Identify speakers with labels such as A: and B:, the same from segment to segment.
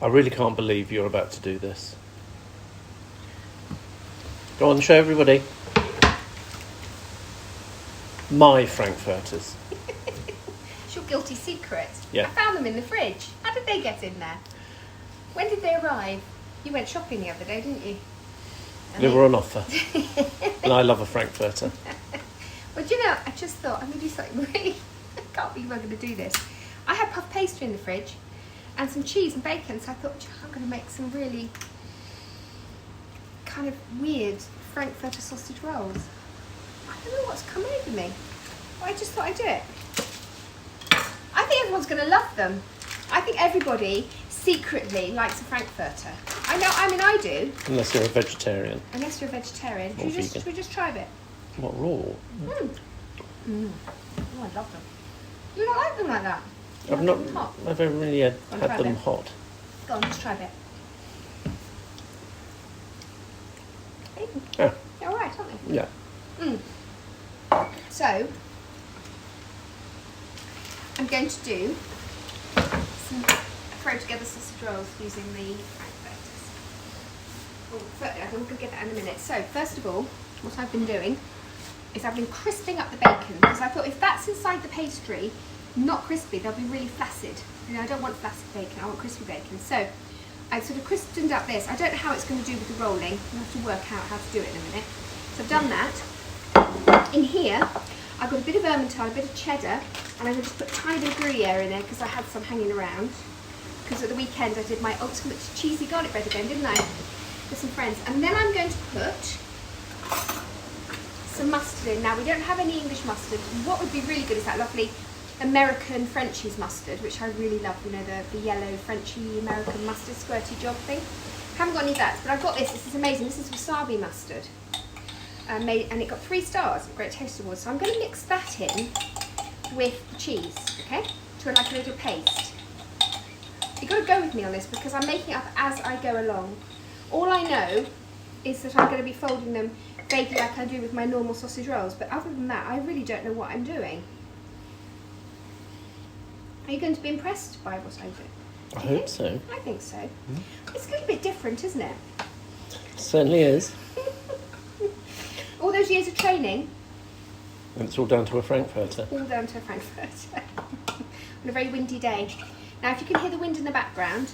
A: I really can't believe you're about to do this. Go on, show everybody. My Frankfurters.
B: It's your guilty secret.
A: Yeah.
B: I found them in the fridge. How did they get in there? When did they arrive? You went shopping the other day, didn't you?
A: They were on offer. And I love a Frankfurter.
B: Well, do you know, I just thought, I'm going to do something really... I can't believe I'm going to do this. I had puff pastry in the fridge and some cheese and bacon, so I thought, "Do you know, I'm going to make some really kind of weird Frankfurter sausage rolls. I don't know what's come over me, but I just thought I'd do it. I think everyone's going to love them. I think everybody secretly likes a Frankfurter. I do.
A: Unless you're a vegetarian.
B: Unless you're a vegetarian.
A: Or
B: Should we just try a bit?
A: What, raw?
B: Oh, I love them. You don't like them like that?
A: I've never really had them hot.
B: Go on, let's try a bit.
A: Yeah.
B: They're alright, aren't they?
A: Yeah.
B: So, I'm going to throw together sausage rolls using the Frankfurters. I'm going to get that in a minute. So, first of all, what I've been doing is I've been crisping up the bacon, because I thought if that's inside the pastry, not crispy, they'll be really flaccid. You know, I don't want flaccid bacon, I want crispy bacon. So I sort of crisped up this. I don't know how it's going to do with the rolling. I'll have to work out how to do it in a minute. So I've done that. In here, I've got a bit of Emmenatal, a bit of cheddar, and I'm going to just put a tiny bit of Gruyere in there because I had some hanging around. Because at the weekend I did my ultimate cheesy garlic bread again, didn't I? With some friends. And then I'm going to put some mustard in. Now, we don't have any English mustard. What would be really good is that lovely American Frenchies mustard, which I really love, you know, the yellow Frenchy American mustard squirty job thing. Haven't got any of that, but I've got this. This is amazing. This is wasabi mustard. And it got 3 stars at Great Taste Awards. So I'm going to mix that in with the cheese, okay? To like a little paste. You've got to go with me on this because I'm making it up as I go along. All I know is that I'm going to be folding them vaguely like I do with my normal sausage rolls, but other than that, I really don't know what I'm doing. Are you going to be impressed by what I do?
A: I hope so.
B: I think so. It's a little bit different, isn't it?
A: It certainly is.
B: All those years of training.
A: And it's all down to a Frankfurter.
B: All down to a Frankfurter. On a very windy day. Now, if you can hear the wind in the background,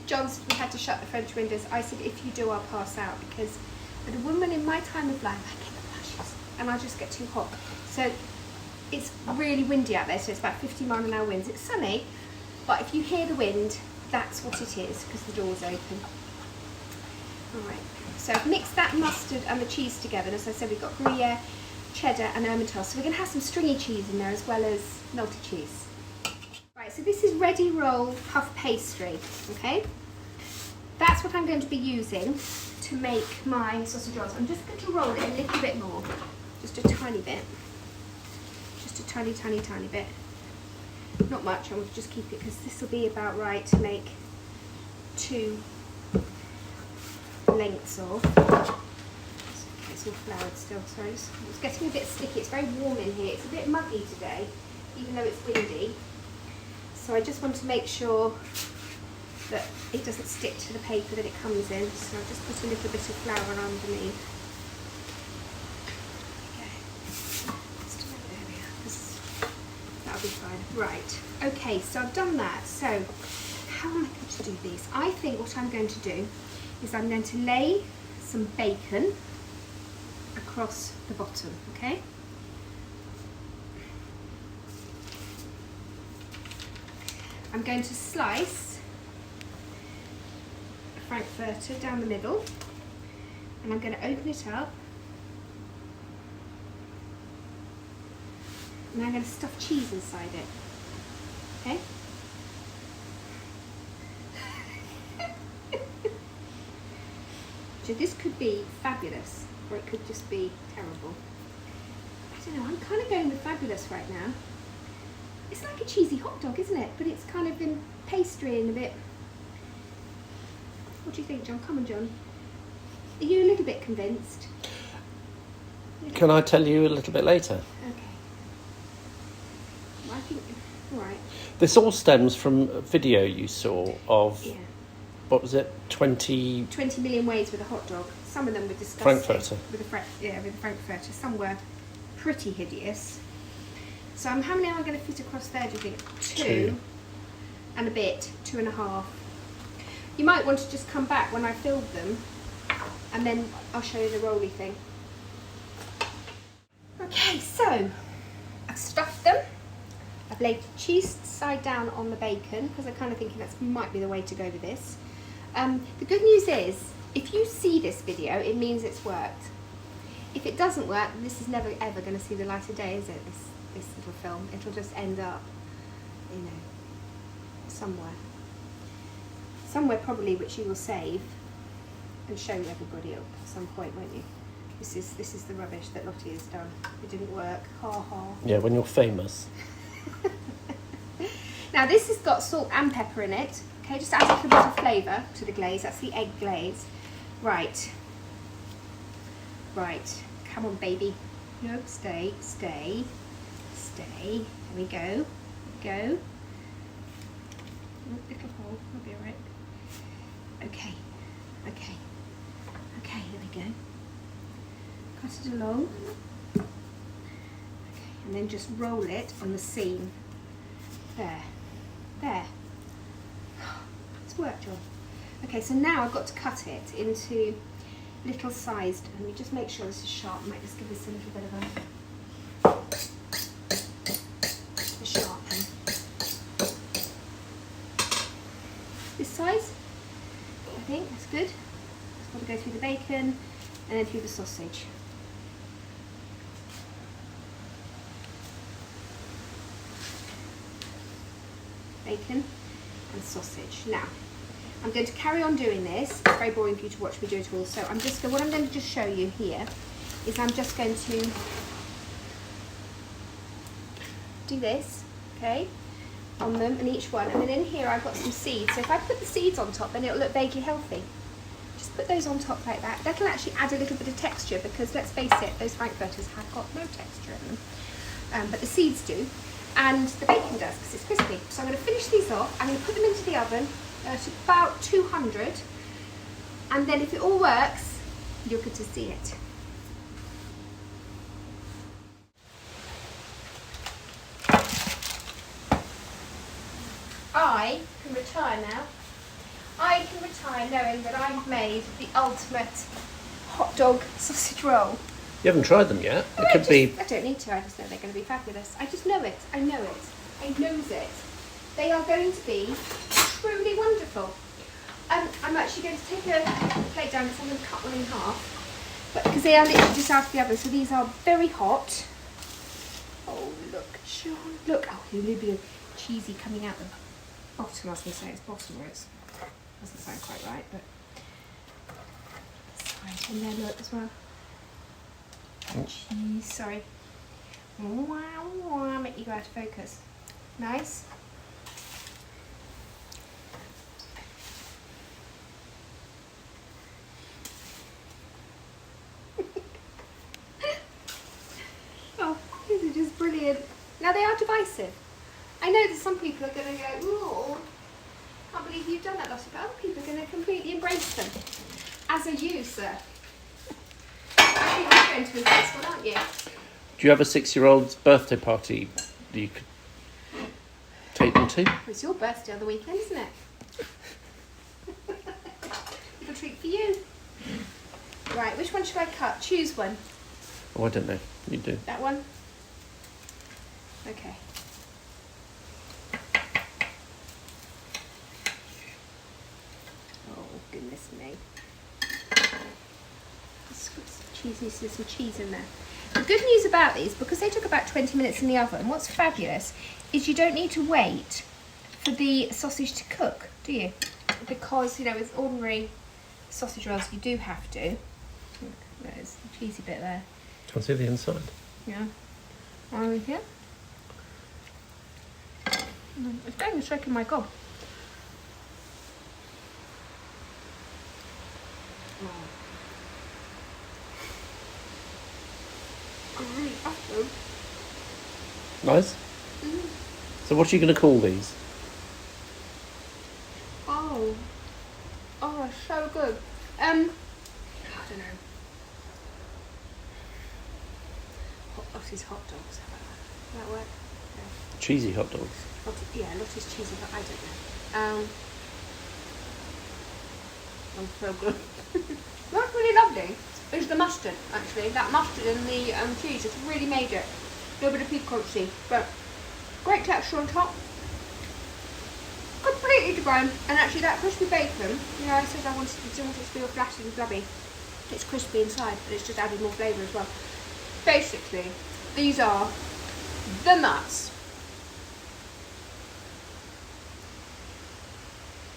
B: John said we had to shut the French windows. I said, if you do, I'll pass out, because as a woman in my time of life, I get the flashes and I just get too hot. So it's really windy out there, so it's about 50 mile an hour winds. It's sunny, but if you hear the wind, that's what it is, because the door's open. All right, so I've mixed that mustard and the cheese together, and as I said, we've got Gruyere, cheddar and Emmenatal. So we're going to have some stringy cheese in there as well as melted cheese. Right, so this is ready roll puff pastry, okay? That's what I'm going to be using to make my sausage rolls. I'm just going to roll it a little bit more, just a tiny bit. Just a tiny, tiny, tiny bit. Not much, I want to just keep it because this will be about right to make 2 lengths of. Okay, it's all floured still, sorry. It's getting a bit sticky. It's very warm in here. It's a bit muggy today, even though it's windy. So I just want to make sure that it doesn't stick to the paper that it comes in. So I'll just put a little bit of flour underneath. That'll be fine. Right, okay, so I've done that. So how am I going to do these? I think what I'm going to do is I'm going to lay some bacon across the bottom, okay? I'm going to slice a Frankfurter down the middle, and I'm going to open it up. And I'm going to stuff cheese inside it, okay? So this could be fabulous, or it could just be terrible. I don't know, I'm kind of going with fabulous right now. It's like a cheesy hot dog, isn't it? But it's kind of in pastry and a bit... What do you think, John? Come on, John. Are you a little bit convinced?
A: Can I tell you a little bit later?
B: Okay. Well, I think... All right.
A: This all stems from a video you saw of what was it? 20
B: million ways with a hot dog. Some of them were disgusting.
A: Frankfurter.
B: With the Frankfurter. Some were pretty hideous. So how many am I going to fit across there, do you think? Two and a bit, 2.5. You might want to just come back when I filled them, and then I'll show you the rolly thing. Okay, so I've stuffed them. I've laid the cheese side down on the bacon because I'm kind of thinking that might be the way to go with this. The good news is, if you see this video, it means it's worked. If it doesn't work, this is never ever going to see the light of day, is it? This little film. It'll just end up, you know, somewhere probably, which you will save and show everybody at some point, won't you? This is the rubbish that Lottie has done. It didn't work. Ha ha.
A: Yeah, when you're famous.
B: Now this has got salt and pepper in it. Okay, just add a little bit of flavour to the glaze. That's the egg glaze. Right. Come on, baby. No, stay. There we go. Little hole. I'll be alright. Okay. There we go. Cut it along. Okay, and then just roll it on the seam. There. It's worked, John. Okay, so now I've got to cut it into little sized. Let me just make sure this is sharp. I might just give this a little bit of a sharpen. This size, I think that's good. Just got to go through the bacon and then through the sausage. Bacon and sausage. Now, I'm going to carry on doing this. It's very boring for you to watch me do it all. So what I'm going to just show you here is I'm just going to do this, okay, on them and each one. And then in here I've got some seeds. So if I put the seeds on top, then it'll look vaguely healthy. Just put those on top like that. That'll actually add a little bit of texture because, let's face it, those Frankfurters have got no texture in them. But the seeds do. And the bacon does because it's crispy. So I'm going to finish these off. I'm going to put them into the oven at about 200, and then if it all works, you'll get to see it. I can retire now. I can retire knowing that I've made the ultimate hot dog sausage roll.
A: You haven't tried them yet.
B: No, I don't need to. I just know they're going to be fabulous. I just know it. I knows it. They are going to be truly wonderful. I'm actually going to take a plate down because I'm going to cut one in half. But because they are literally just out of the oven, so these are very hot. Oh, look, Sean. Look. Oh, a little bit of cheesy coming out the bottom. I was going to say it's bottom, or it doesn't sound quite right, but side in there, look, as well. Cheese, sorry. Wow, make you go out of focus. Nice. Oh, these are just brilliant. Now they are divisive. I know that some people are going to go, oh, I can't believe you've done that, Lottie, but other people are going to completely embrace them. As are you, sir. I think you're going to embrace one, aren't you?
A: Do you have a 6-year-old's birthday party that you could take them to?
B: It's your birthday on the weekend, isn't it? Little treat for you. Right, which one should I cut? Choose one.
A: Oh, I don't know. You do.
B: That one? Okay. Oh, goodness me. There's some cheese in there. The good news about these, because they took about 20 minutes in the oven, what's fabulous is you don't need to wait for the sausage to cook, do you? Because, you know, with ordinary sausage rolls, you do have to. Look, there's a cheesy bit there.
A: Can't see the inside.
B: Yeah. Over here. It's going to shake in my gob.
A: Nice. So what are you going to call these?
B: Oh, Oh, so good. I don't know. Lottie's hot dogs. Does that work? Yeah.
A: Cheesy hot dogs.
B: Lottie's cheesy, but I don't know. Oh, so good. What's really lovely is the mustard, actually. That mustard and the cheese has really made it a little bit of piquancy, but great texture on top. Completely divine. And actually that crispy bacon, you know, I said I didn't want it to be all flashy and blubby. It's crispy inside, but it's just added more flavour as well. Basically, these are the nuts.